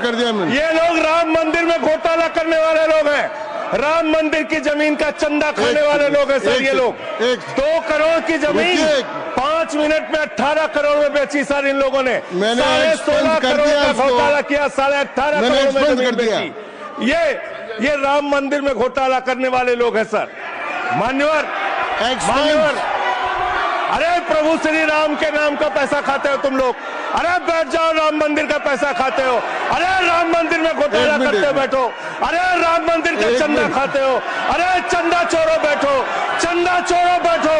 कर दिया मैंने। ये लोग राम मंदिर में घोटाला करने वाले लोग हैं। राम मंदिर की जमीन का चंदा खाने वाले लोग हैं सर। ये लोग 2 करोड़ की जमीन 5 मिनट में 18 करोड़ में बेची सर इन लोगों ने। 16.5 करोड़ का घोटाला किया, 18.5 करोड़ में जमीन बेची। ये राम मंदिर में घोटाला करने वाले लोग हैं सर। मान्यवर, अरे प्रभु श्री राम के नाम का पैसा खाते हो तुम लोग। अरे बैठ जाओ, राम मंदिर का पैसा खाते हो। अरे राम मंदिर में घोटाला करते हो, बैठो। अरे राम मंदिर का चंदा खाते हो। अरे चंदा चोरो बैठो, चंदा चोरो बैठो,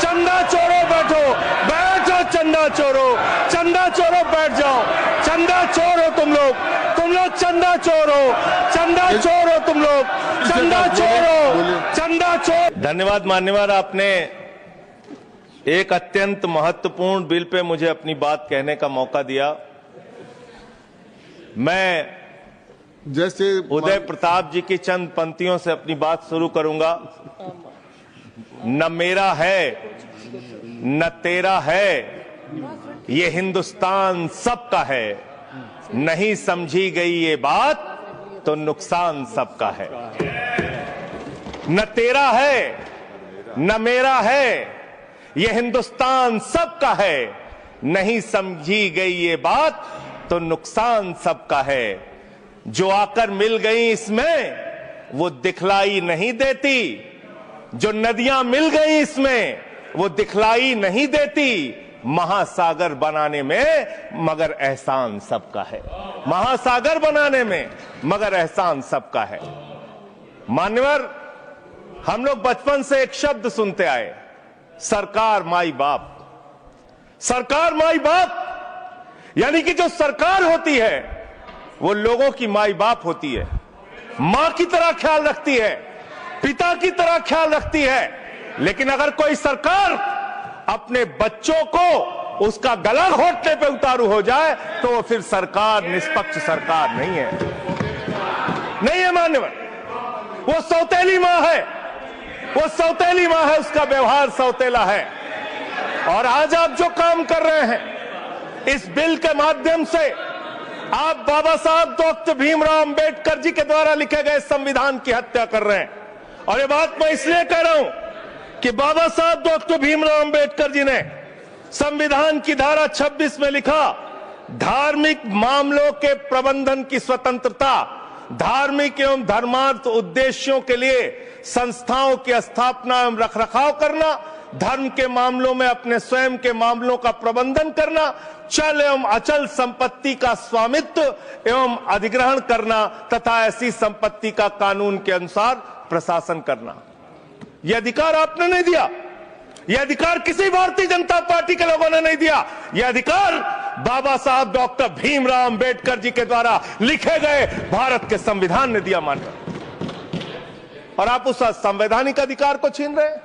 चंदा चोरो बैठो, बैठो चंदा चोरो, चंदा चोरो बैठ जाओ। चंदा चोर हो तुम लोग चंदा चोर हो, चंदा चोर हो तुम लोग, चंदा चोर हो, चंदा चोर। धन्यवाद मान्यवर, आपने एक अत्यंत महत्वपूर्ण बिल पे मुझे अपनी बात कहने का मौका दिया। मैं जैसे उदय प्रताप जी की चंद पंक्तियों से अपनी बात शुरू करूंगा। न मेरा है न तेरा है, ये हिंदुस्तान सबका है। नहीं समझी गई ये बात तो नुकसान सबका है। न तेरा है न मेरा है, ये हिंदुस्तान सबका है। नहीं समझी गई ये बात तो नुकसान सबका है। जो आकर मिल गई इसमें वो दिखलाई नहीं देती, जो नदियां मिल गई इसमें वो दिखलाई नहीं देती। महासागर बनाने में मगर एहसान सबका है। महासागर बनाने में मगर एहसान सबका है। मान्यवर, हम लोग बचपन से एक शब्द सुनते आए, सरकार माई बाप। सरकार माई बाप यानी कि जो सरकार होती है वो लोगों की माई बाप होती है। मां की तरह ख्याल रखती है, पिता की तरह ख्याल रखती है। लेकिन अगर कोई सरकार अपने बच्चों को उसका गला घोटने पे उतारू हो जाए तो वो फिर सरकार निष्पक्ष सरकार नहीं है मान्यवर। वो सौतेली मां है, वो सौतेली मां है, उसका व्यवहार सौतेला है। और आज आप जो काम कर रहे हैं इस बिल के माध्यम से, आप बाबा साहब डॉक्टर भीमराव अंबेडकर जी के द्वारा लिखे गए संविधान की हत्या कर रहे हैं। और ये बात मैं इसलिए कह रहा हूं कि बाबा साहब डॉक्टर भीमराव अंबेडकर जी ने संविधान की धारा 26 में लिखा, धार्मिक मामलों के प्रबंधन की स्वतंत्रता, धार्मिक एवं धर्मार्थ उद्देश्यों के लिए संस्थाओं की स्थापना एवं रखरखाव करना, धर्म के मामलों में अपने स्वयं के मामलों का प्रबंधन करना, चल एवं अचल संपत्ति का स्वामित्व एवं अधिग्रहण करना तथा ऐसी संपत्ति का कानून के अनुसार प्रशासन करना। यह अधिकार आपने नहीं दिया, यह अधिकार किसी भारतीय जनता पार्टी के लोगों ने नहीं दिया। यह अधिकार बाबा साहब डॉक्टर भीमराव अंबेडकर जी के द्वारा लिखे गए भारत के संविधान ने दिया मान्यवर। और आप उस संवैधानिक अधिकार को छीन रहे हैं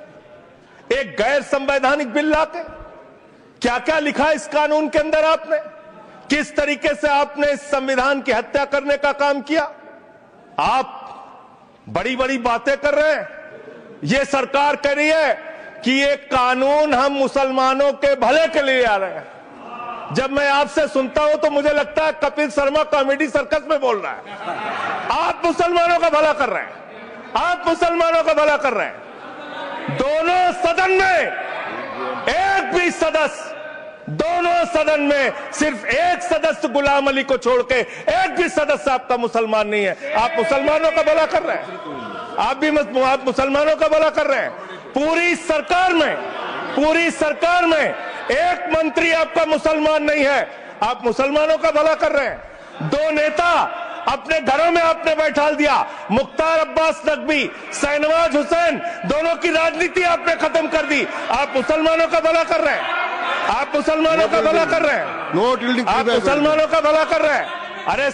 एक गैर संवैधानिक बिल लाके। क्या क्या लिखा इस कानून के अंदर आपने, किस तरीके से आपने इस संविधान की हत्या करने का काम किया। आप बड़ी बड़ी बातें कर रहे हैं। ये सरकार कह रही है कि ये कानून हम मुसलमानों के भले के लिए आ रहे हैं। जब मैं आपसे सुनता हूं तो मुझे लगता है कपिल शर्मा कॉमेडी सर्कस में बोल रहा है। आप मुसलमानों का भला कर रहे हैं, आप मुसलमानों का भला कर रहे हैं। दोनों सदन में एक भी सदस्य, दोनों सदन में सिर्फ एक सदस्य गुलाम अली को छोड़ के एक भी सदस्य आपका मुसलमान नहीं है। आप मुसलमानों का भला कर रहे हैं, आप मुसलमानों का भला कर रहे हैं। पूरी सरकार में एक मंत्री आपका मुसलमान नहीं है, आप मुसलमानों का भला कर रहे हैं। 2 नेता अपने घरों में आपने बैठा दिया, मुख्तार अब्बास नकवी, शहनवाज हुसैन, दोनों की राजनीति आपने खत्म कर दी। आप मुसलमानों का भला कर रहे हैं, आप मुसलमानों का भला कर रहे हैं, आप मुसलमानों का भला कर रहे हैं। अरे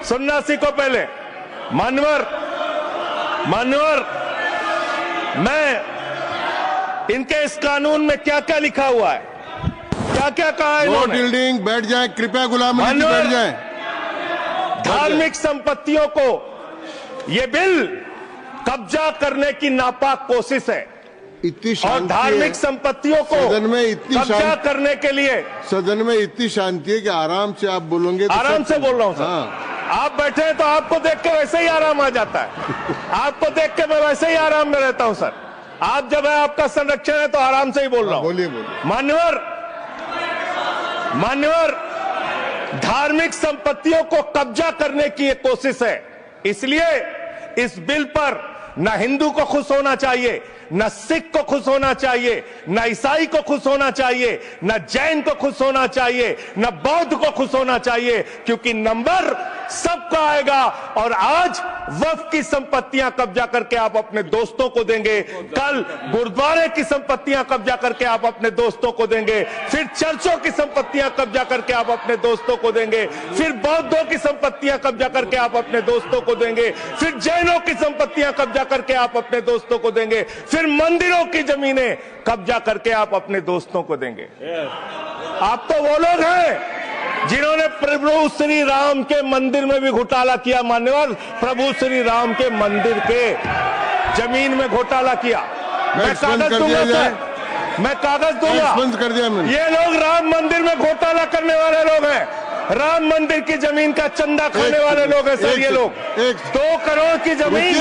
सुनना सीखो पहले। मान्यवर, मैं इनके इस कानून में क्या क्या लिखा हुआ है, क्या क्या कहा है इन्होंने। बैठ जाए कृपया, गुलाम अली बैठ जाए। धार्मिक संपत्तियों को यह बिल कब्जा करने की नापाक कोशिश है। इतनी और शांति धार्मिक है संपत्तियों को सदन में, इतनी कब्जा शांति करने के लिए। सदन में इतनी शांति है कि आराम से आप बोलोगे तो आराम सब- से बोल रहा हूं सर। हाँ, आप बैठे हैं तो आपको देख के वैसे ही आराम आ जाता है। आपको देख के मैं वैसे ही आराम में रहता हूं सर। आप जब है आपका संरक्षण है तो आराम से ही बोल रहा हूं। बोलिए बोलिए। मान्यवर, धार्मिक संपत्तियों को कब्जा करने की ये कोशिश है। इसलिए इस बिल पर न हिंदू को खुश होना चाहिए, न सिख को खुश होना चाहिए, न ईसाई को खुश होना चाहिए, न जैन को खुश होना चाहिए, न बौद्ध को खुश होना चाहिए, क्योंकि नंबर सबका आएगा। और आज वक्फ की संपत्तियां कब्जा करके आप अपने दोस्तों को देंगे, कल गुरुद्वारे की संपत्तियां कब्जा करके आप अपने दोस्तों को देंगे, फिर चर्चों की संपत्तियां कब्जा करके आप अपने दोस्तों को देंगे, फिर बौद्धों की संपत्तियां कब्जा करके आप अपने दोस्तों को देंगे, फिर जैनों की संपत्तियां कब्जा करके आप अपने दोस्तों को देंगे, फिर मंदिरों की जमीनें कब्जा करके आप अपने दोस्तों को देंगे। आप तो वो लोग हैं जिन्होंने प्रभु श्री राम के मंदिर में भी घोटाला किया। मान्यवर, प्रभु श्री राम के मंदिर के जमीन में घोटाला किया। मैं कागज दूंगा सर, मैं कागज दूंगा। बंद कर दिया मैंने। ये लोग राम मंदिर में घोटाला करने वाले लोग हैं। राम मंदिर की जमीन का चंदा खाने वाले लोग हैं सर। ये लोग 2 करोड़ की जमीन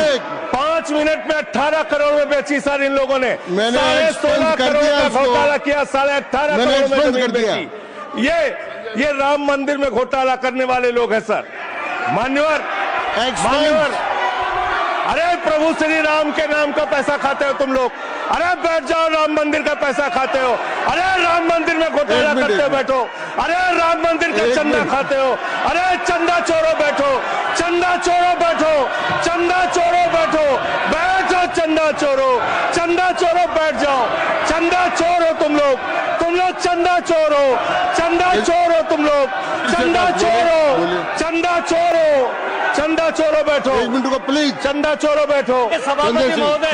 5 मिनट में 18 करोड़ में बेची सर इन लोगों ने। मैंने 16.5 करोड़ का घोटाला किया, 18.5 करोड़ में जमीन बेची। ये राम मंदिर में घोटाला करने वाले लोग हैं सर। मान्यवर, अरे प्रभु श्री राम के नाम का पैसा खाते हो तुम लोग। अरे बैठ जाओ, राम मंदिर का पैसा खाते हो। अरे राम मंदिर में घोटाला करते हो, बैठो। अरे राम मंदिर का चंदा खाते हो। अरे चंदा चोरो बैठो, चंदा चोरो बैठो, चंदा चोरो बैठो, बैठो चंदा चोरो, चंदा चोरो बैठ जाओ। चंदा चोरो तुम लोग चंदा चोरो, चंदा चोरो तुम लोग, चंदा चोरो, चंदा चोरो, चंदा चोरो बैठो। 1 मिनट को प्लीज। चंदा चोरो बैठो। सभापति महोदय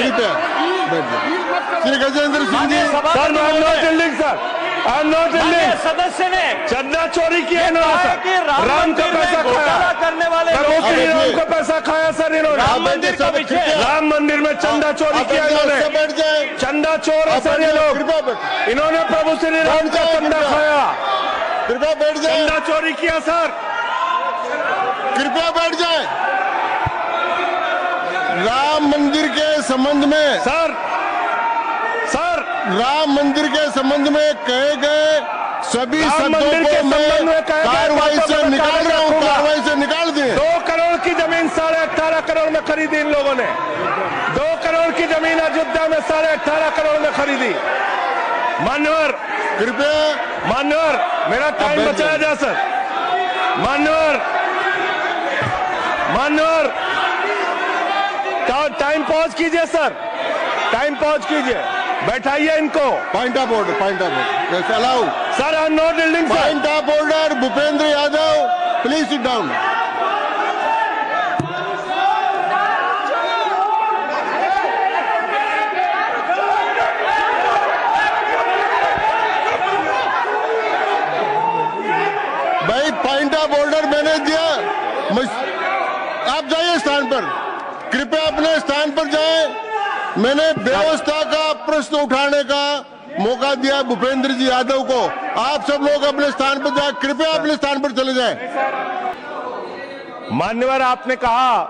Shri Gajendra Singh ji. Sir I am not yielding sir, I am not yielding. सदस्य ने चंदा चोरी किया इन्होंने, राम का पैसा खाया करने वाले प्रभु श्री राम का पैसा खाया सर इन्होंने। राम मंदिर का विषय, राम मंदिर में चंदा चोरी किया इन्होंने। बैठ जाए। चंदा चोर है सर ये लोग। इन्होंने प्रभु श्री राम का चंदा खाया, कृपया बैठ जाए। चंदा चोरी किया सर। कृपया बैठ जाए। राम मंदिर के संबंध में सर राम मंदिर के संबंध में कहे गए सभी राम शब्दों मंदिर के को संबंध मैं में कहे गए कार्रवाई बातों से को निकाल रहा हूँ, रखूंगा। कार्रवाई से निकाल दिए। 2 करोड़ की जमीन 18.5 करोड़ में खरीदी इन लोगों ने। 2 करोड़ की जमीन अयोध्या में 18.5 करोड़ में खरीदी। मान्यवर, कृपया मेरा टाइम बचाया जाए सर। मान्यवर, टाइम पॉज कीजिए सर, टाइम पॉज कीजिए, बैठाइए इनको। Point of order allow sir I am not yielding sir. Point of order Bhupendra Yadav please sit down. भाई पॉइंट ऑफ ऑर्डर मैंने दिया। आप जाइए स्थान पर, कृपया अपने स्थान पर जाएं। मैंने व्यवस्था का प्रश्न उठाने का मौका दिया भूपेंद्र जी यादव को। आप सब लोग अपने स्थान पर जाएं, कृपया अपने स्थान पर चले जाएं। मान्यवर, आपने कहा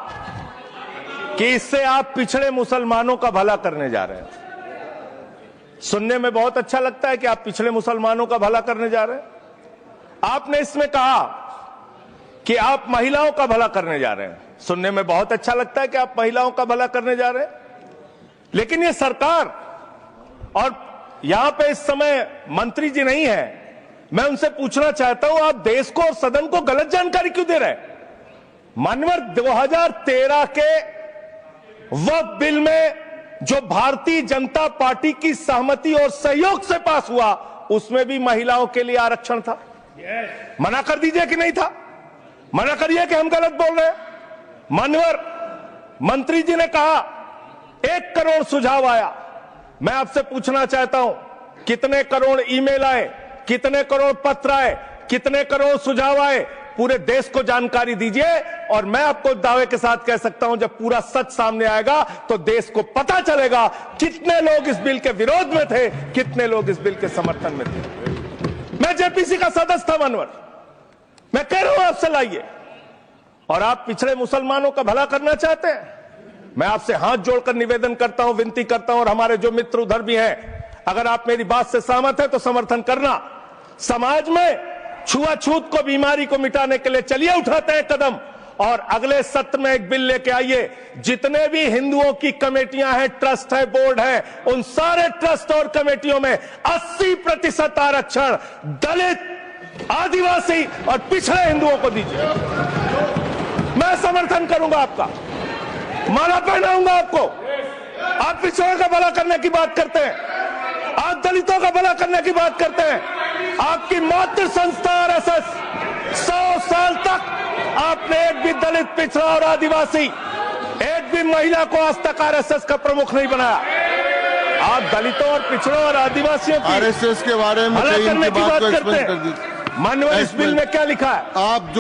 कि इससे आप पिछड़े मुसलमानों का भला करने जा रहे हैं। सुनने में बहुत अच्छा लगता है कि आप पिछड़े मुसलमानों का भला करने जा रहे हैं। आपने इसमें कहा कि आप महिलाओं का भला करने जा रहे हैं। सुनने में बहुत अच्छा लगता है कि आप महिलाओं का भला करने जा रहे हैं, लेकिन ये सरकार और यहां पे इस समय मंत्री जी नहीं है, मैं उनसे पूछना चाहता हूं, आप देश को और सदन को गलत जानकारी क्यों दे रहे हैं? मान्यवर, 2013 के वक्फ बिल में जो भारतीय जनता पार्टी की सहमति और सहयोग से पास हुआ, उसमें भी महिलाओं के लिए आरक्षण था। मना कर दीजिए कि नहीं था, मना करिए कि हम गलत बोल रहे हैं। मान्यवर, मंत्री जी ने कहा 1 करोड़ सुझाव आया। मैं आपसे पूछना चाहता हूं, कितने करोड़ ईमेल आए, कितने करोड़ पत्र आए, कितने करोड़ सुझाव आए? पूरे देश को जानकारी दीजिए। और मैं आपको दावे के साथ कह सकता हूं, जब पूरा सच सामने आएगा तो देश को पता चलेगा कितने लोग इस बिल के विरोध में थे, कितने लोग इस बिल के समर्थन में थे। मैं जेपीसी का सदस्य था मनवर, मैं कह रहा हूं आपसे लाइए। और आप पिछड़े मुसलमानों का भला करना चाहते हैं, मैं आपसे हाथ जोड़कर निवेदन करता हूं, विनती करता हूं, और हमारे जो मित्र उधर भी हैं, अगर आप मेरी बात से सहमत हैं तो समर्थन करना। समाज में छुआछूत को, बीमारी को मिटाने के लिए चलिए उठाते हैं कदम। और अगले सत्र में एक बिल लेके आइए, जितने भी हिंदुओं की कमेटियां हैं, ट्रस्ट है, बोर्ड है, उन सारे ट्रस्ट और कमेटियों में 80% आरक्षण दलित, आदिवासी और पिछड़े हिंदुओं को दीजिए। मैं समर्थन करूंगा आपका, माला पहनाऊंगा आपको। आप पिछड़ों का भला करने की बात करते हैं, आप दलितों का भला करने की बात करते हैं। आपकी मातृ संस्था आरएसएस 100 साल तक आपने एक भी दलित, पिछड़ा और आदिवासी, एक भी महिला को आज तक आरएसएस का प्रमुख नहीं बनाया। आप दलितों और पिछड़ों और आदिवासियों की आरएसएस के बारे में भला करने की बात करते एक्सप्लेन कर हैं। दीजिए। माननीय, इस बिल में क्या लिखा है? आप